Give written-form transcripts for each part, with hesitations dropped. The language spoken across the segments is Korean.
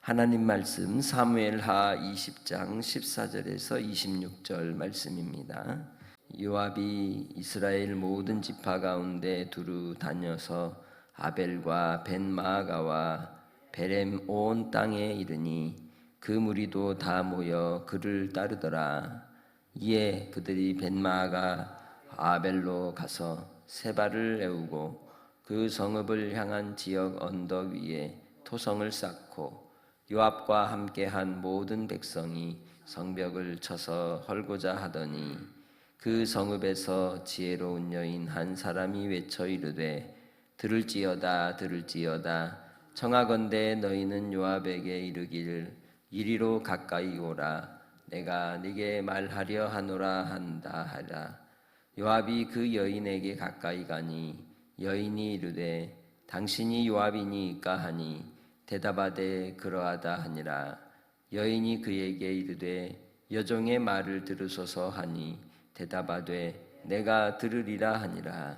하나님 말씀 사무엘하 20장 14절에서 26절 말씀입니다. 요압이 이스라엘 모든 지파 가운데 두루 다녀서 아벨과 벤마아가와 베렘 온 땅에 이르니 그 무리도 다 모여 그를 따르더라. 이에 그들이 벤마아가 아벨로 가서 세바를 에우고 그 성읍을 향한 지역 언덕 위에 토성을 쌓고 요압과 함께한 모든 백성이 성벽을 쳐서 헐고자 하더니 그 성읍에서 지혜로운 여인 한 사람이 외쳐 이르되 들을지어다 들을지어다 청하건대 너희는 요압에게 이르기를 이리로 가까이 오라 내가 네게 말하려 하노라 한다 하라. 요압이 그 여인에게 가까이 가니 여인이 이르되 당신이 요압이니까 하니 대답하되 그러하다 하니라. 여인이 그에게 이르되 여종의 말을 들으소서 하니 대답하되 내가 들으리라 하니라.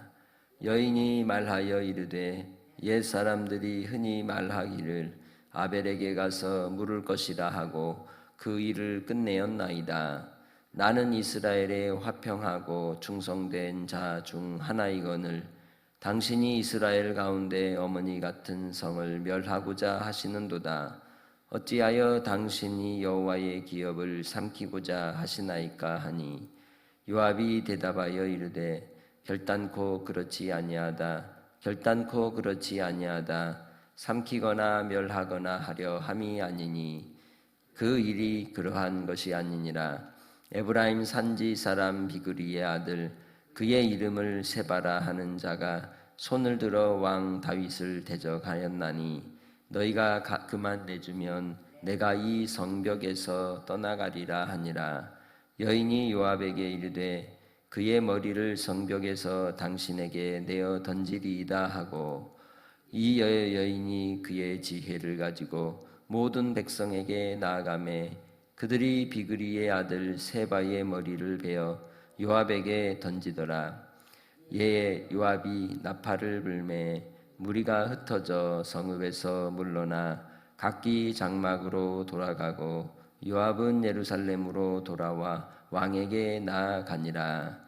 여인이 말하여 이르되 옛 사람들이 흔히 말하기를 아벨에게 가서 물을 것이라 하고 그 일을 끝내었나이다. 나는 이스라엘에 화평하고 충성된 자 중 하나이거늘 당신이 이스라엘 가운데 어머니 같은 성을 멸하고자 하시는도다. 어찌하여 당신이 여호와의 기업을 삼키고자 하시나이까 하니 요압이 대답하여 이르되 결단코 그렇지 아니하다. 결단코 그렇지 아니하다. 삼키거나 멸하거나 하려 함이 아니니 그 일이 그러한 것이 아니니라. 에브라임 산지 사람 비그리의 아들 그의 이름을 세바라 하는 자가 손을 들어 왕 다윗을 대적하였나니 너희가 그만 내주면 내가 이 성벽에서 떠나가리라 하니라. 여인이 요압에게 이르되 그의 머리를 성벽에서 당신에게 내어 던지리이다 하고 이 여인이 그의 지혜를 가지고 모든 백성에게 나아가매 그들이 비그리의 아들 세바의 머리를 베어 요압에게 던지더라. 예에 요압이 나팔을 불매 무리가 흩어져 성읍에서 물러나 각기 장막으로 돌아가고 요압은 예루살렘으로 돌아와 왕에게 나아가니라.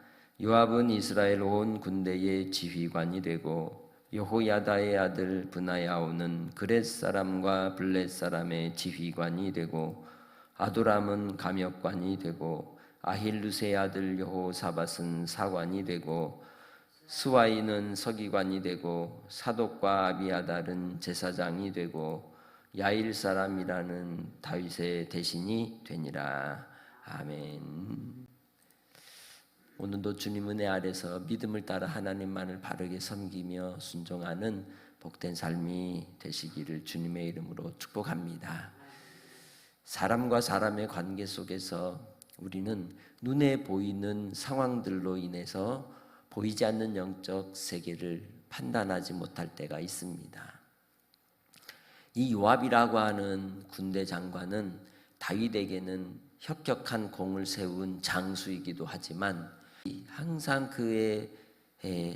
요압은 이스라엘 온 군대의 지휘관이 되고 여호야다의 아들 브나야오는 그렛 사람과 블렛 사람의 지휘관이 되고 아도람은 감역관이 되고 아힐루스의 아들 여호사밧은 사관이 되고 스와이는 서기관이 되고 사독과 아비아달은 제사장이 되고 야일 사람이라는 다윗의 대신이 되니라. 아멘. 오늘도 주님 은혜 아래서 믿음을 따라 하나님만을 바르게 섬기며 순종하는 복된 삶이 되시기를 주님의 이름으로 축복합니다. 사람과 사람의 관계 속에서 우리는 눈에 보이는 상황들로 인해서 보이지 않는 영적 세계를 판단하지 못할 때가 있습니다. 이 요압이라고 하는 군대 장관은 다윗에게는 혁혁한 공을 세운 장수이기도 하지만 항상 그의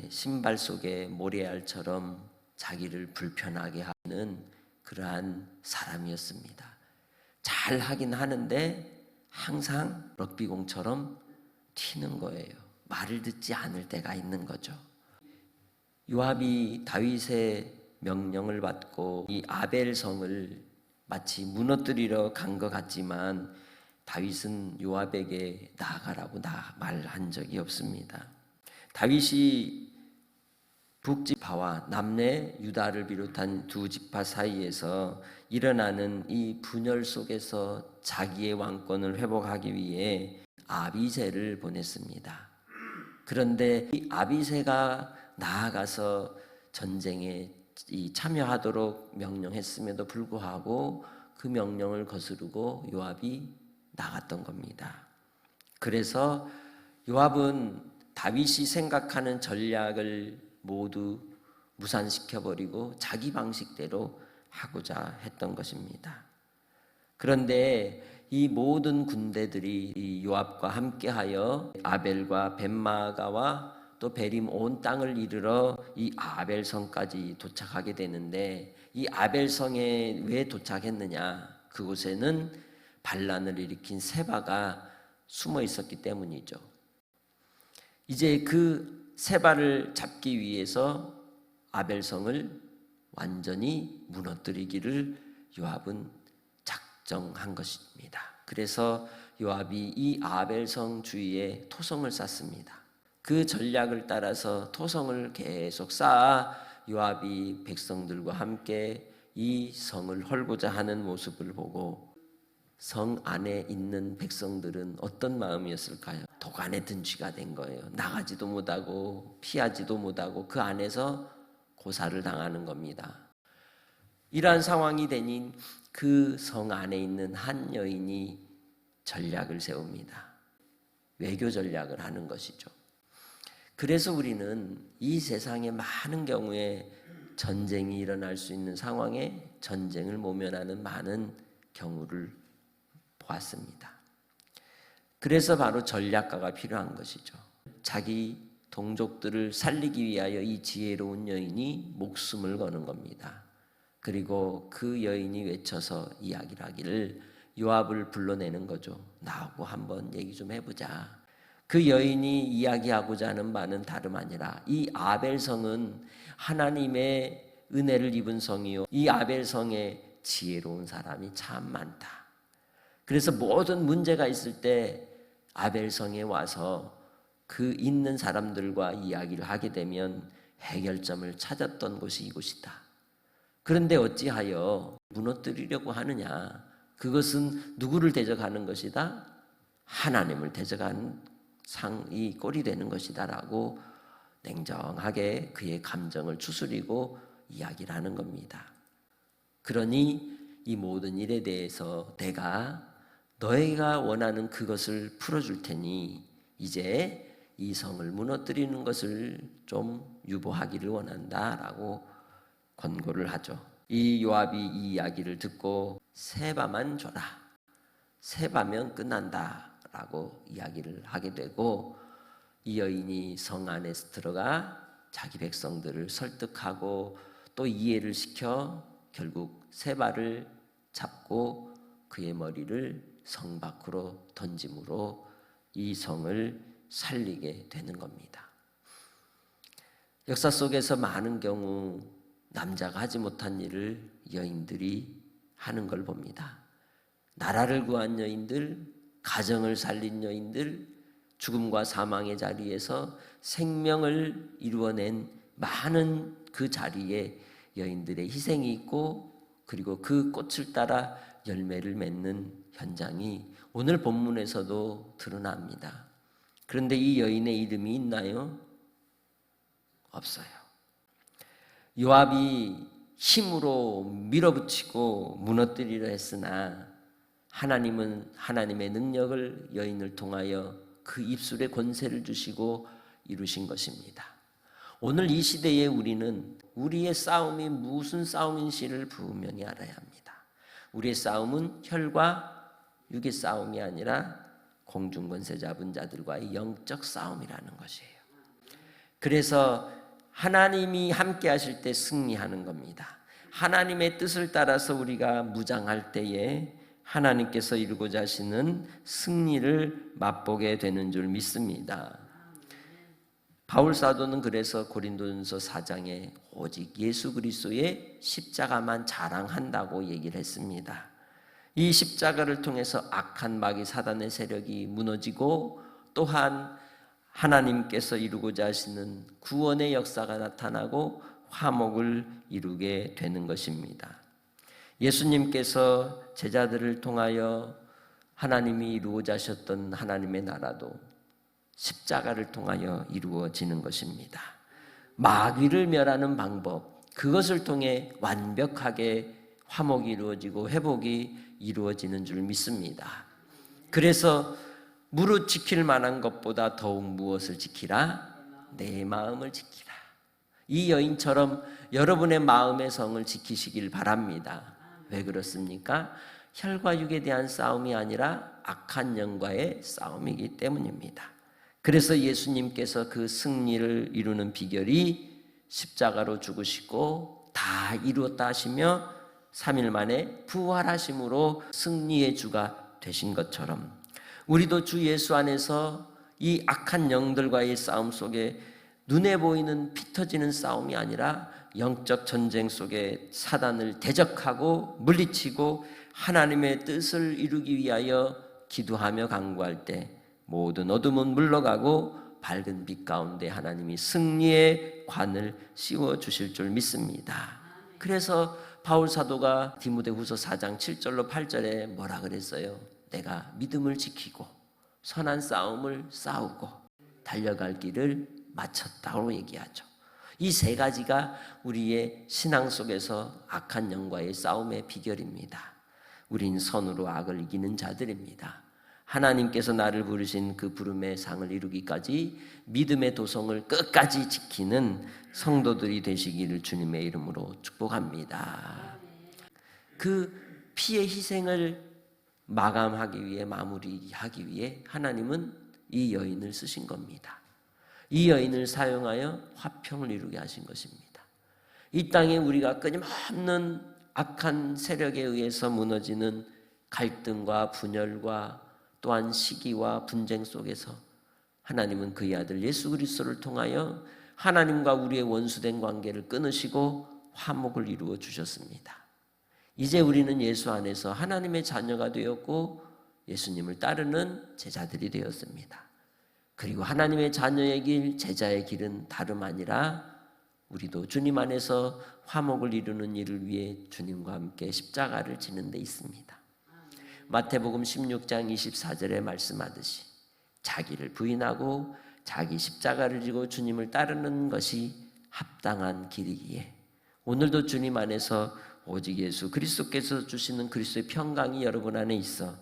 신발 속에 모래알처럼 자기를 불편하게 하는 그러한 사람이었습니다. 잘 하긴 하는데 항상 럭비공처럼 튀는 거예요. 말을 듣지 않을 때가 있는 거죠. 요압이 다윗의 명령을 받고 이 아벨 성을 마치 무너뜨리러 간 것 같지만 다윗은 요압에게 나아가라고 말한 적이 없습니다. 다윗이 북지파와 남내 유다를 비롯한 두 지파 사이에서 일어나는 이 분열 속에서 자기의 왕권을 회복하기 위해 아비새를 보냈습니다. 그런데 이 아비새가 나아가서 전쟁에 참여하도록 명령했음에도 불구하고 그 명령을 거스르고 요압이 나갔던 겁니다. 그래서 요압은 다윗이 생각하는 전략을 모두 무산시켜버리고 자기 방식대로 하고자 했던 것입니다. 그런데 이 모든 군대들이 이 요압과 함께하여 아벨과 벤마아가와 또 베림 온 땅을 이르러 이 아벨성까지 도착하게 되는데 이 아벨성에 왜 도착했느냐? 그곳에는 반란을 일으킨 세바가 숨어 있었기 때문이죠. 이제 그 세바를 잡기 위해서 아벨성을 완전히 무너뜨리기를 요압은 작정한 것입니다. 그래서 요압이 이 아벨성 주위에 토성을 쌓습니다. 그 전략을 따라서 토성을 계속 쌓아 요압이 백성들과 함께 이 성을 헐고자 하는 모습을 보고 성 안에 있는 백성들은 어떤 마음이었을까요? 도간에 든 쥐가 된 거예요. 나가지도 못하고 피하지도 못하고 그 안에서 고사를 당하는 겁니다. 이러한 상황이 되니 그 성 안에 있는 한 여인이 전략을 세웁니다. 외교 전략을 하는 것이죠. 그래서 우리는 이 세상의 많은 경우에 전쟁이 일어날 수 있는 상황에 전쟁을 모면하는 많은 경우를 보았습니다. 그래서 바로 전략가가 필요한 것이죠. 자기 동족들을 살리기 위하여 이 지혜로운 여인이 목숨을 거는 겁니다. 그리고 그 여인이 외쳐서 이야기를 하기를 요압을 불러내는 거죠. 나하고 한번 얘기 좀 해보자. 그 여인이 이야기하고자 하는 바는 다름 아니라 이 아벨성은 하나님의 은혜를 입은 성이요, 이 아벨성에 지혜로운 사람이 참 많다. 그래서 모든 문제가 있을 때 아벨성에 와서 그 있는 사람들과 이야기를 하게 되면 해결점을 찾았던 곳이 이곳이다. 그런데 어찌하여 무너뜨리려고 하느냐? 그것은 누구를 대적하는 것이다? 하나님을 대적하는 상이 꼴이 되는 것이다 라고 냉정하게 그의 감정을 추스리고 이야기를 하는 겁니다. 그러니 이 모든 일에 대해서 내가 너희가 원하는 그것을 풀어줄 테니 이제 이 성을 무너뜨리는 것을 좀 유보하기를 원한다 라고 권고를 하죠. 이 요압이 이 이야기를 듣고 세바만 줘라. 세바면 끝난다 라고 이야기를 하게 되고 이 여인이 성 안에 들어가 자기 백성들을 설득하고 또 이해를 시켜 결국 세바를 잡고 그의 머리를 성 밖으로 던짐으로 이 성을 살리게 되는 겁니다. 역사 속에서 많은 경우 남자가 하지 못한 일을 여인들이 하는 걸 봅니다. 나라를 구한 여인들, 가정을 살린 여인들, 죽음과 사망의 자리에서 생명을 이루어낸 많은 그 자리에 여인들의 희생이 있고 그리고 그 꽃을 따라 열매를 맺는 현장이 오늘 본문에서도 드러납니다. 그런데 이 여인의 이름이 있나요? 없어요. 요압이 힘으로 밀어붙이고 무너뜨리려 했으나 하나님은 하나님의 능력을 여인을 통하여 그 입술에 권세를 주시고 이루신 것입니다. 오늘 이 시대에 우리는 우리의 싸움이 무슨 싸움인지를 분명히 알아야 합니다. 우리의 싸움은 혈과 육의 싸움이 아니라 공중권세 잡은 자들과의 영적 싸움이라는 것이에요. 그래서 하나님이 함께 하실 때 승리하는 겁니다. 하나님의 뜻을 따라서 우리가 무장할 때에 하나님께서 이루고자 하시는 승리를 맛보게 되는 줄 믿습니다. 바울 사도는 그래서 고린도전서 4장에 오직 예수 그리스도의 십자가만 자랑한다고 얘기를 했습니다. 이 십자가를 통해서 악한 마귀 사단의 세력이 무너지고 또한 하나님께서 이루고자 하시는 구원의 역사가 나타나고 화목을 이루게 되는 것입니다. 예수님께서 제자들을 통하여 하나님이 이루고자 하셨던 하나님의 나라도 십자가를 통하여 이루어지는 것입니다. 마귀를 멸하는 방법, 그것을 통해 완벽하게 화목이 이루어지고 회복이 이루어지는 줄 믿습니다. 그래서 무릇 지킬 만한 것보다 더욱 무엇을 지키라? 내 마음을 지키라. 이 여인처럼 여러분의 마음의 성을 지키시길 바랍니다. 왜 그렇습니까? 혈과 육에 대한 싸움이 아니라 악한 영과의 싸움이기 때문입니다. 그래서 예수님께서 그 승리를 이루는 비결이 십자가로 죽으시고 다 이루었다 하시며 3일 만에 부활하심으로 승리의 주가 되신 것처럼 우리도 주 예수 안에서 이 악한 영들과의 싸움 속에 눈에 보이는 피 터지는 싸움이 아니라 영적 전쟁 속에 사단을 대적하고 물리치고 하나님의 뜻을 이루기 위하여 기도하며 간구할 때 모든 어둠은 물러가고 밝은 빛 가운데 하나님이 승리의 관을 씌워 주실 줄 믿습니다. 그래서 바울 사도가 디모데후서 4장 7절로 8절에 뭐라 그랬어요? 내가 믿음을 지키고 선한 싸움을 싸우고 달려갈 길을 마쳤다고 얘기하죠. 이 세 가지가 우리의 신앙 속에서 악한 영과의 싸움의 비결입니다. 우린 선으로 악을 이기는 자들입니다. 하나님께서 나를 부르신 그 부름의 상을 이루기까지 믿음의 도성을 끝까지 지키는 성도들이 되시기를 주님의 이름으로 축복합니다. 그 피의 희생을 마감하기 위해, 마무리하기 위해 하나님은 이 여인을 쓰신 겁니다. 이 여인을 사용하여 화평을 이루게 하신 것입니다. 이 땅에 우리가 끊임없는 악한 세력에 의해서 무너지는 갈등과 분열과 또한 시기와 분쟁 속에서 하나님은 그의 아들 예수 그리스도를 통하여 하나님과 우리의 원수된 관계를 끊으시고 화목을 이루어 주셨습니다. 이제 우리는 예수 안에서 하나님의 자녀가 되었고 예수님을 따르는 제자들이 되었습니다. 그리고 하나님의 자녀의 길, 제자의 길은 다름 아니라 우리도 주님 안에서 화목을 이루는 일을 위해 주님과 함께 십자가를 지는 데 있습니다. 마태복음 16장 24절에 말씀하듯이 자기를 부인하고 자기 십자가를 지고 주님을 따르는 것이 합당한 길이기에 오늘도 주님 안에서 오직 예수 그리스도께서 주시는 그리스도의 평강이 여러분 안에 있어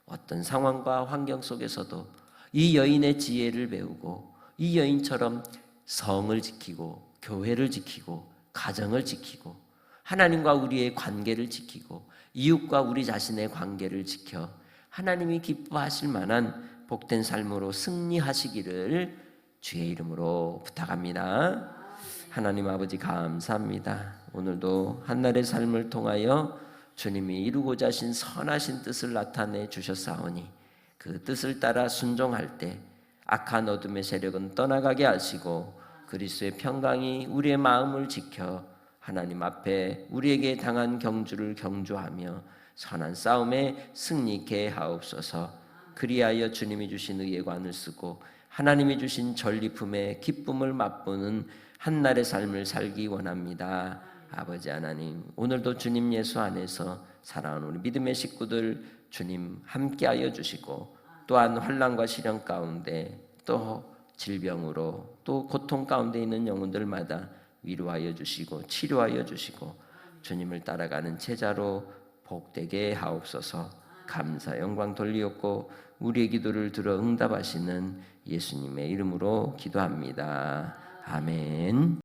어떤 상황과 환경 속에서도 이 여인의 지혜를 배우고 이 여인처럼 성을 지키고 교회를 지키고 가정을 지키고 하나님과 우리의 관계를 지키고 이웃과 우리 자신의 관계를 지켜 하나님이 기뻐하실 만한 복된 삶으로 승리하시기를 주의 이름으로 부탁합니다. 하나님 아버지 감사합니다. 오늘도 한날의 삶을 통하여 주님이 이루고자 하신 선하신 뜻을 나타내 주셨사오니 그 뜻을 따라 순종할 때 악한 어둠의 세력은 떠나가게 하시고 그리스도의 평강이 우리의 마음을 지켜 하나님 앞에 우리에게 당한 경주를 경주하며 선한 싸움에 승리케 하옵소서. 그리하여 주님이 주신 의의 관을 쓰고 하나님이 주신 전리품의 기쁨을 맛보는 한날의 삶을 살기 원합니다. 아버지 하나님, 오늘도 주님 예수 안에서 살아온 우리 믿음의 식구들 주님 함께하여 주시고 또한 환난과 시련 가운데 또 질병으로 또 고통 가운데 있는 영혼들마다 위로하여 주시고 치료하여 주시고 주님을 따라가는 제자로 복되게 하옵소서. 감사 영광 돌리옵고 우리의 기도를 들어 응답하시는 예수님의 이름으로 기도합니다. 아멘.